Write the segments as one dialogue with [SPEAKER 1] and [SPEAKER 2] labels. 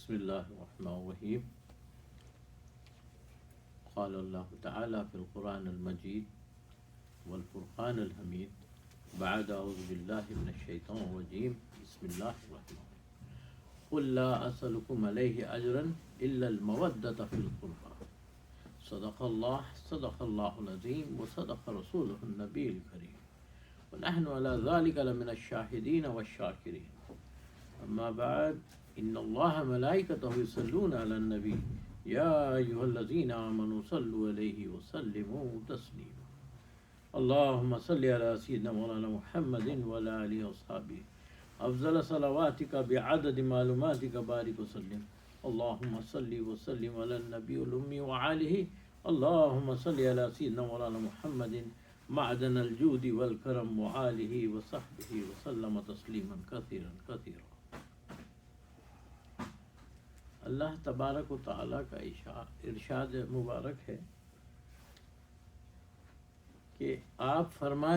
[SPEAKER 1] بسم الله الرحمن الرحيم. قال الله تعالى في القرآن المجيد والفرقان الحميد بعد أعوذ بالله من الشيطان الرجيم بسم الله الرحمن الرحيم. قل لا أسألكم عليه أجرا إلا المودة في القربى. صدق الله العظيم وصدق رسوله النبي الكريم ونحن على ذلك لمن الشاهدين والشاكرين. أما بعد إن الله ملائكته يصلون على النبي يا أيها الذين آمنوا صلوا عليه وسلموا تسليما. اللهم صل على سيدنا مولانا محمد وعلى آله وصحبه أفضل صلواتك بعدد معلوماتك بارك وسلم. اللهم صل وسلم على النبي الأمي وعاله. اللهم صل على سيدنا مولانا محمد معدن الجود والكرم وعاله وصحبه وسلم تسلیما كثيرا كثيرا. اللہ تبارک و تعالیٰ کا ارشاد مبارک ہے کہ آپ فرما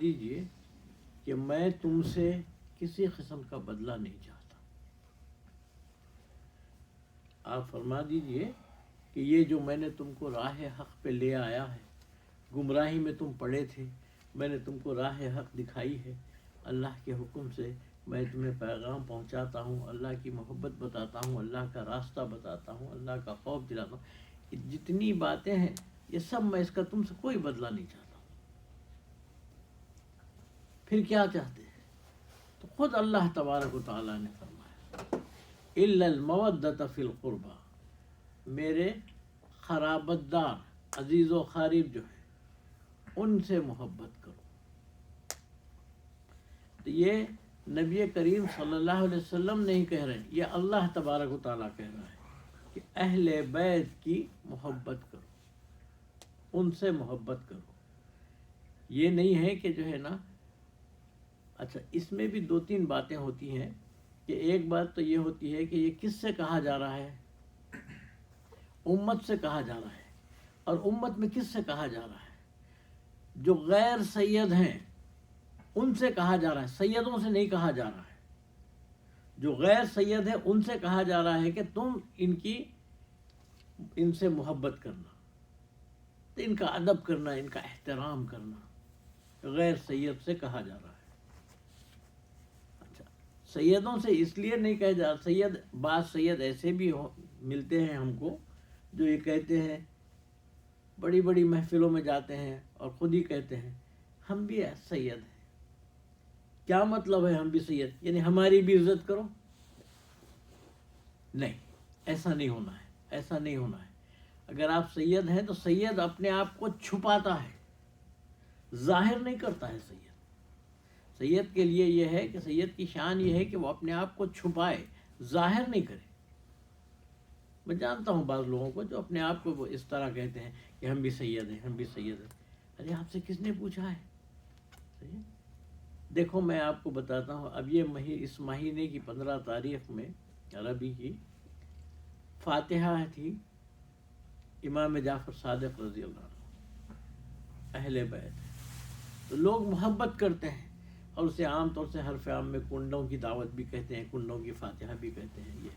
[SPEAKER 1] دیجئے کہ میں تم سے کسی قسم کا بدلہ نہیں چاہتا. آپ فرما دیجئے کہ یہ جو میں نے تم کو راہ حق پہ لے آیا ہے، گمراہی میں تم پڑے تھے، میں نے تم کو راہ حق دکھائی ہے. اللہ کے حکم سے میں تمہیں پیغام پہنچاتا ہوں، اللہ کی محبت بتاتا ہوں، اللہ کا راستہ بتاتا ہوں، اللہ کا خوف دلاتا ہوں. یہ جتنی باتیں ہیں یہ سب میں اس کا تم سے کوئی بدلہ نہیں چاہتا ہوں. پھر کیا چاہتے ہیں؟ تو خود اللہ تبارک و تعالیٰ نے فرمایا الا المودۃ فی القربى، میرے قرابت دار عزیز و قریب جو ہے ان سے محبت کرو. تو یہ نبی کریم صلی اللہ علیہ وسلم نہیں کہہ رہے ہیں، یہ اللہ تبارک و تعالیٰ کہہ رہا ہے کہ اہل بیت کی محبت کرو، ان سے محبت کرو. یہ نہیں ہے کہ جو ہے نا، اچھا اس میں بھی دو تین باتیں ہوتی ہیں کہ ایک بات تو یہ ہوتی ہے کہ یہ کس سے کہا جا رہا ہے؟ امت سے کہا جا رہا ہے. اور امت میں کس سے کہا جا رہا ہے؟ جو غیر سید ہیں ان سے کہا جا رہا ہے، سیدوں سے نہیں کہا جا رہا ہے. جو غیر سید ہیں ان سے کہا جا رہا ہے کہ تم ان سے محبت کرنا، ان کا ادب کرنا، ان کا احترام کرنا. غیر سید سے کہا جا رہا ہے. اچھا سیدوں سے اس لیے نہیں کہا جا رہا. سید، بعض سید ایسے بھی ملتے ہیں ہم کو جو یہ کہتے ہیں، بڑی بڑی محفلوں میں جاتے ہیں اور خود ہی کہتے ہیں ہم بھی سید ہیں. کیا مطلب ہے ہم بھی سید؟ یعنی ہماری بھی عزت کرو. نہیں، ایسا نہیں ہونا ہے، ایسا نہیں ہونا ہے. اگر آپ سید ہیں تو سید اپنے آپ کو چھپاتا ہے، ظاہر نہیں کرتا ہے. سید کے لیے یہ ہے کہ سید کی شان یہ ہے کہ وہ اپنے آپ کو چھپائے، ظاہر نہیں کرے. میں جانتا ہوں بعض لوگوں کو جو اپنے آپ کو وہ اس طرح کہتے ہیں کہ ہم بھی سید ہیں، ہم بھی سید ہیں. ارے آپ سے کس نے پوچھا ہے؟ دیکھو میں آپ کو بتاتا ہوں. اب یہ اس مہینے کی 15 تاریخ میں عربی کی فاتحہ تھی امام جعفر صادق رضی اللہ عنہ، اہل بیت. تو لوگ محبت کرتے ہیں اور اسے عام طور سے حرف عام میں کنڈوں کی دعوت بھی کہتے ہیں، کنڈوں کی فاتحہ بھی کہتے ہیں. یہ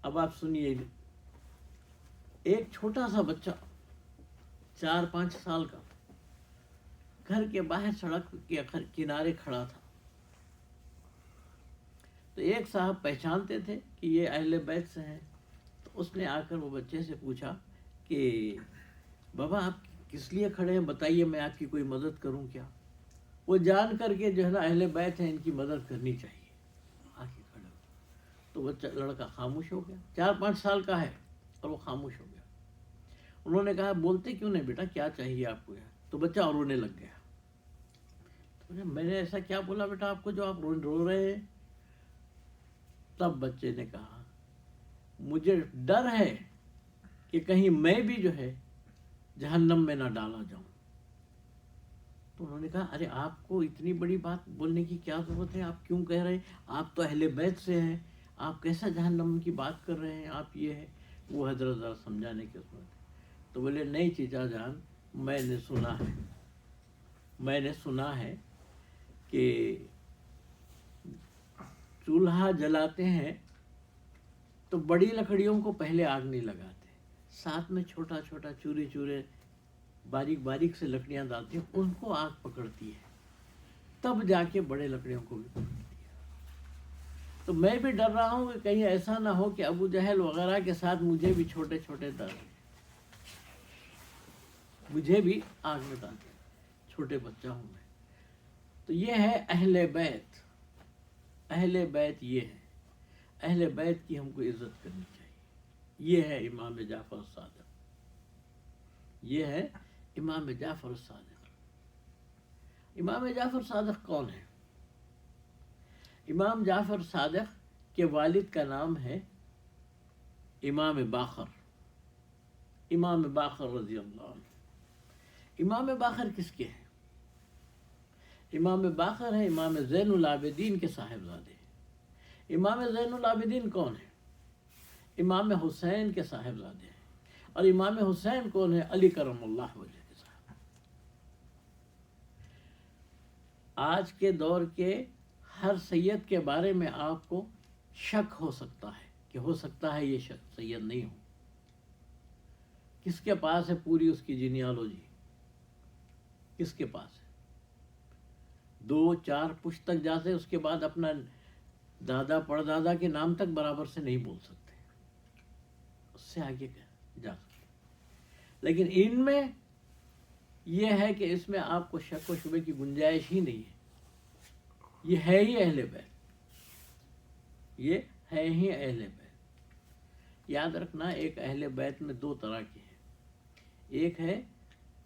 [SPEAKER 1] اب آپ سنیے، ایک چھوٹا سا بچہ 4-5 سال کا گھر کے باہر سڑک کے کنارے کھڑا تھا. تو ایک صاحب پہچانتے تھے کہ یہ اہل بیت سے ہیں. تو اس نے آ کر وہ بچے سے پوچھا کہ بابا آپ کس لیے کھڑے ہیں، بتائیے میں آپ کی کوئی مدد کروں کیا؟ وہ جان کر کے جو ہے نا اہل بیت ہیں، ان کی مدد کرنی چاہیے، آ کے کھڑے ہو. تو بچہ لڑکا خاموش ہو گیا. 4-5 سال کا ہے اور وہ خاموش ہو گیا. انہوں نے کہا بولتے کیوں نہیں بیٹا، کیا چاہیے آپ کو؟ تو بچہ اور رونے لگ گیا. تو میں نے ایسا کیا بولا بیٹا آپ کو جو آپ رو رہے ہیں؟ تب بچے نے کہا مجھے ڈر ہے کہ کہیں میں بھی جو ہے جہنم میں نہ ڈالا جاؤں. تو انہوں نے کہا ارے آپ کو اتنی بڑی بات بولنے کی کیا ضرورت ہے؟ آپ کیوں کہہ رہے ہیں؟ آپ تو اہل بیت سے ہیں، آپ کیسا جہنم کی بات کر رہے ہیں؟ آپ یہ ہے وہ. حضرت ذرا سمجھانے کی ضرورت ہے. تو بولے نہیں چچا جان، میں نے سنا ہے کہ چولہا جلاتے ہیں تو بڑی لکڑیوں کو پہلے آگ نہیں لگاتے، ساتھ میں چھوٹا چھوٹا چورے چورے باریک باریک سے لکڑیاں ڈالتی ہیں، ان کو آگ پکڑتی ہے، تب جا کے بڑے لکڑیوں کو بھی پکڑتی ہے۔ تو میں بھی ڈر رہا ہوں کہ کہیں ایسا نہ ہو کہ ابو جہل وغیرہ کے ساتھ مجھے بھی چھوٹے چھوٹے ڈالیں، مجھے بھی آگ میں ڈالیں، چھوٹے بچہ ہوں میں۔ تو یہ ہے اہل بیت، اہل بیت یہ ہے، اہل بیت کی ہم کو عزت کرنی چاہیے۔ یہ ہے امام جعفر الصادق، یہ ہے امام جعفر الصادق۔ امام جعفر صادق کون ہے؟ امام جعفر صادق کے والد کا نام ہے امام باقر، امام باقر رضی اللہ عنہ۔ امام باقر کس کے ہیں؟ امام باقر ہے امام زین العابدین کے صاحبزادے۔ امام زین العابدین کون ہے؟ امام حسین کے صاحبزادے ہیں۔ اور امام حسین کون ہے؟ علی کرم اللہ وجہ کے صاحب۔ آج کے دور کے ہر سید کے بارے میں آپ کو شک ہو سکتا ہے کہ ہو سکتا ہے یہ شخص سید نہیں ہو۔ کس کے پاس ہے پوری اس کی جینیالوجی؟ کس کے پاس ہے؟ 2-4 پشت تک جاتے، اس کے بعد اپنا دادا پردادا کے نام تک برابر سے نہیں بول سکتے، اس سے آگے جا سکتے۔ لیکن ان میں یہ ہے کہ اس میں آپ کو شک و شبے کی گنجائش ہی نہیں ہے، یہ ہے ہی اہل بیت، یہ ہے ہی اہل بیت۔ یاد رکھنا ایک اہل بیت میں 2 طرح کے ہیں، ایک ہے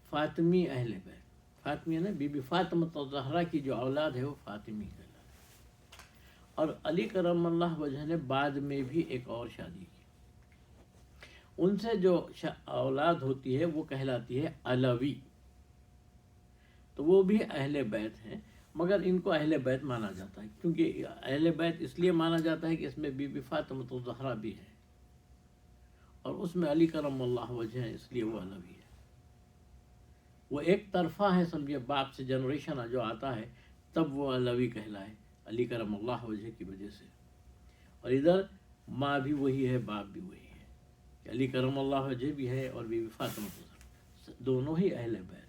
[SPEAKER 1] فاطمی اہل بیت، فاطمی نے بی بی فاطمہ الزہرا کی جو اولاد ہے وہ فاطمی کہلاتی ہے۔ اور علی کرم اللہ وجہ نے بعد میں بھی ایک اور شادی کی، ان سے جو اولاد ہوتی ہے وہ کہلاتی ہے علوی۔ تو وہ بھی اہل بیت ہیں، مگر ان کو اہل بیت مانا جاتا ہے، کیونکہ اہل بیت اس لیے مانا جاتا ہے کہ اس میں بی بی فاطمہ الزہرا بھی ہے، اور اس میں علی کرم اللہ وجہ ہے، اس لیے وہ علوی ہے۔ وہ ایک طرفہ ہے، سمجھے باپ سے جنریشن جو آتا ہے تب وہ علوی کہلائے، علی کرم اللہ وجہ کی وجہ سے۔ اور ادھر ماں بھی وہی ہے، باپ بھی وہی ہے، کہ علی کرم اللہ وجہ بھی ہے اور بی بی فاطمہ، دونوں ہی اہل بیت،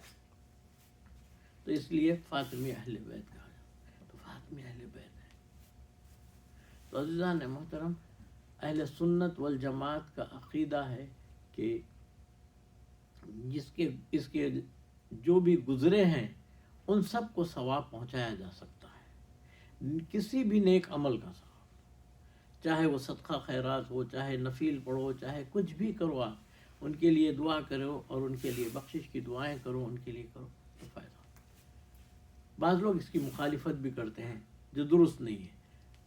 [SPEAKER 1] تو اس لیے فاطمی اہل بیت کہا جاتا ہے۔ تو فاطمی اہل بیت ہے۔ تو عزیزان محترم، اہل سنت والجماعت کا عقیدہ ہے کہ اس کے جو بھی گزرے ہیں ان سب کو ثواب پہنچایا جا سکتا ہے، کسی بھی نیک عمل کا ثواب، چاہے وہ صدقہ خیرات ہو، چاہے نفل پڑھو، چاہے کچھ بھی کرو، آپ ان کے لیے دعا کرو اور ان کے لیے بخشش کی دعائیں کرو، ان کے لیے کرو تو فائدہ ہو۔ بعض لوگ اس کی مخالفت بھی کرتے ہیں جو درست نہیں ہے۔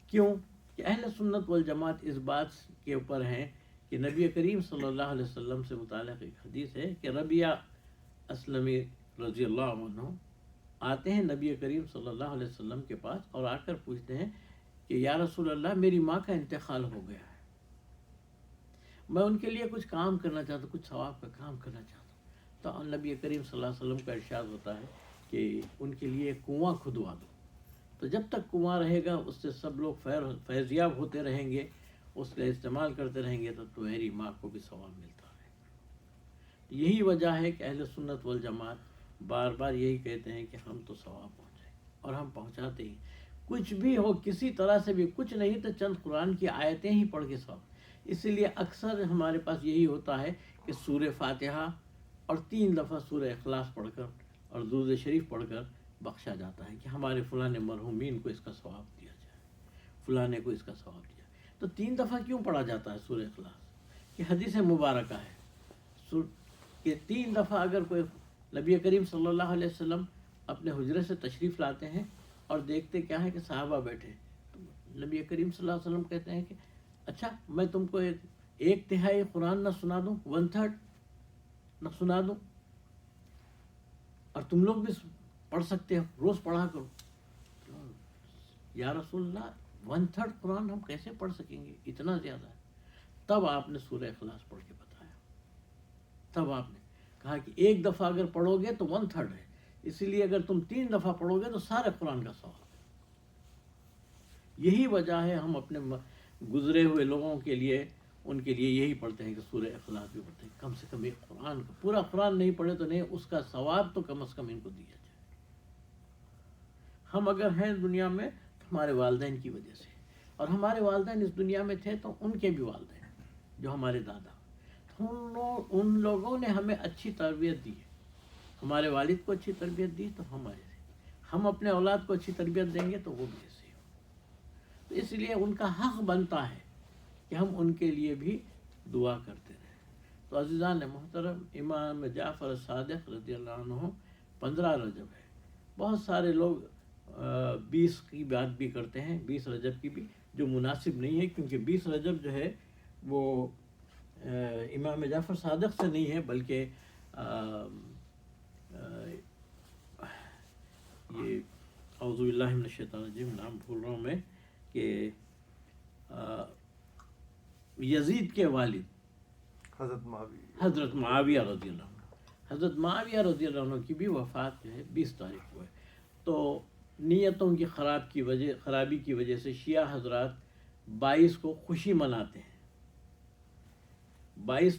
[SPEAKER 1] کیوں؟ کہ اہل سنت والجماعت اس بات کے اوپر ہیں کہ نبی کریم صلی اللہ علیہ وسلم سے متعلق ایک حدیث ہے کہ ربیعہ اسلمی رضی اللہ عنہ آتے ہیں نبی کریم صلی اللہ علیہ وسلم کے پاس اور آ کر پوچھتے ہیں کہ یا رسول اللہ، میری ماں کا انتقال ہو گیا ہے، میں ان کے لیے کچھ کام کرنا چاہتا ہوں، کچھ ثواب کا کام کرنا چاہتا ہوں۔ تو نبی کریم صلی اللہ علیہ وسلم کا ارشاد ہوتا ہے کہ ان کے لیے کنواں کھدوا دو، تو جب تک کنواں رہے گا اس سے سب لوگ فیضیاب ہوتے رہیں گے، اس کا استعمال کرتے رہیں گے، تو تمہاری ماں کو بھی ثواب ملتا رہے گا۔ یہی وجہ ہے کہ اہل سنت والجماعت بار بار یہی کہتے ہیں کہ ہم تو ثواب پہنچائیں، اور ہم پہنچاتے ہی، کچھ بھی ہو، کسی طرح سے بھی، کچھ نہیں تو چند قرآن کی آیتیں ہی پڑھ کے ثواب۔ اسی لیے اکثر ہمارے پاس یہی ہوتا ہے کہ سورہ فاتحہ اور 3 دفعہ سورہ اخلاص پڑھ کر اور درود شریف پڑھ کر بخشا جاتا ہے کہ ہمارے فلاں مرحومین کو اس کا ثواب دیا جائے، فلاں کو اس کا ثواب دیا۔ تو 3 دفعہ کیوں پڑھا جاتا ہے سورہ اخلاص؟ کہ حدیث مبارکہ ہے کہ 3 دفعہ اگر کوئی، نبی کریم صلی اللہ علیہ وسلم اپنے حجرے سے تشریف لاتے ہیں اور دیکھتے کیا ہے کہ صحابہ بیٹھے، تو نبی کریم صلی اللہ علیہ وسلم کہتے ہیں کہ اچھا میں تم کو 1/3 قرآن نہ سنا دوں، 1/3 نہ سنا دوں، اور تم لوگ بھی پڑھ سکتے ہو، روز پڑھا کرو۔ یا رسول اللہ 1/3 قرآن ہم کیسے پڑھ سکیں گے، اتنا زیادہ ہے۔ تب آپ نے سورہ اخلاص پڑھ کے بتایا، تب آپ نے کہا کہ 1 دفعہ اگر پڑھو گے تو 1/3 ہے، اسی لیے اگر تم 3 دفعہ پڑھو گے تو سارے قرآن کا ثواب ہے۔ یہی وجہ ہے ہم اپنے گزرے ہوئے لوگوں کے لیے ان کے لیے یہی پڑھتے ہیں کہ سورہ اخلاص بھی پڑھتے ہیں، کم سے کم ایک قرآن کا پورا قرآن نہیں پڑھے تو نہیں، اس کا ثواب تو کم از کم ان کو دیا جائے۔ ہم اگر ہیں دنیا میں تو ہمارے والدین کی وجہ سے، اور ہمارے والدین اس دنیا میں تھے تو ان کے بھی والدین جو ہمارے دادا، ان لوگوں نے ہمیں اچھی تربیت دی ہے۔ ہمارے والد کو اچھی تربیت دی تو ہم ایسے، ہم اپنے اولاد کو اچھی تربیت دیں گے تو وہ بھی ایسے ہو۔ تو اس لیے ان کا حق بنتا ہے کہ ہم ان کے لیے بھی دعا کرتے رہیں۔ تو عزیزان محترم، امام جعفر صادق رضی اللہ عنہ 15 رجب ہے۔ بہت سارے لوگ 20 کی بات بھی کرتے ہیں، 20 رجب کی بھی، جو مناسب نہیں ہے، کیونکہ 20 رجب جو ہے وہ امام جعفر صادق سے نہیں ہے، بلکہ یہ اعوذ باللہ من الشیطان الرجیم، نام بھول رہا ہوں میں، کہ یزید کے والد حضرت معاویہ رضی اللہ عنہ، حضرت معاویہ رضی اللہ عنہ کی بھی وفات جو ہے 20 تاریخ کو ہے۔ تو نیتوں کی خرابی کی وجہ سے شیعہ حضرات 22 کو خوشی مناتے ہیں، 22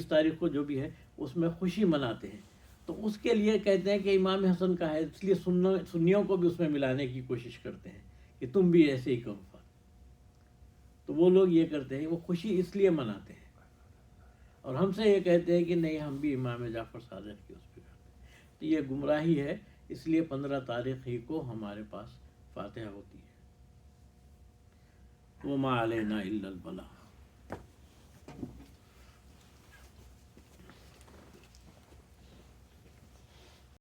[SPEAKER 1] تاریخ کو جو بھی ہے اس میں خوشی مناتے ہیں۔ تو اس کے لیے کہتے ہیں کہ امام حسن کا ہے، اس لیے سنیوں کو بھی اس میں ملانے کی کوشش کرتے ہیں کہ تم بھی ایسے ہی کرو۔ تو وہ لوگ یہ کرتے ہیں، وہ خوشی اس لیے مناتے ہیں، اور ہم سے یہ کہتے ہیں کہ نہیں، ہم بھی امام جعفر صادق کی اس پہ کرتے ہیں۔ تو یہ گمراہی ہے، اس لیے 15 تاریخ ہی کو ہمارے پاس فاتحہ ہوتی ہے۔ وَمَا عَلَيْنَا إِلَّا الْبَلَاغُ۔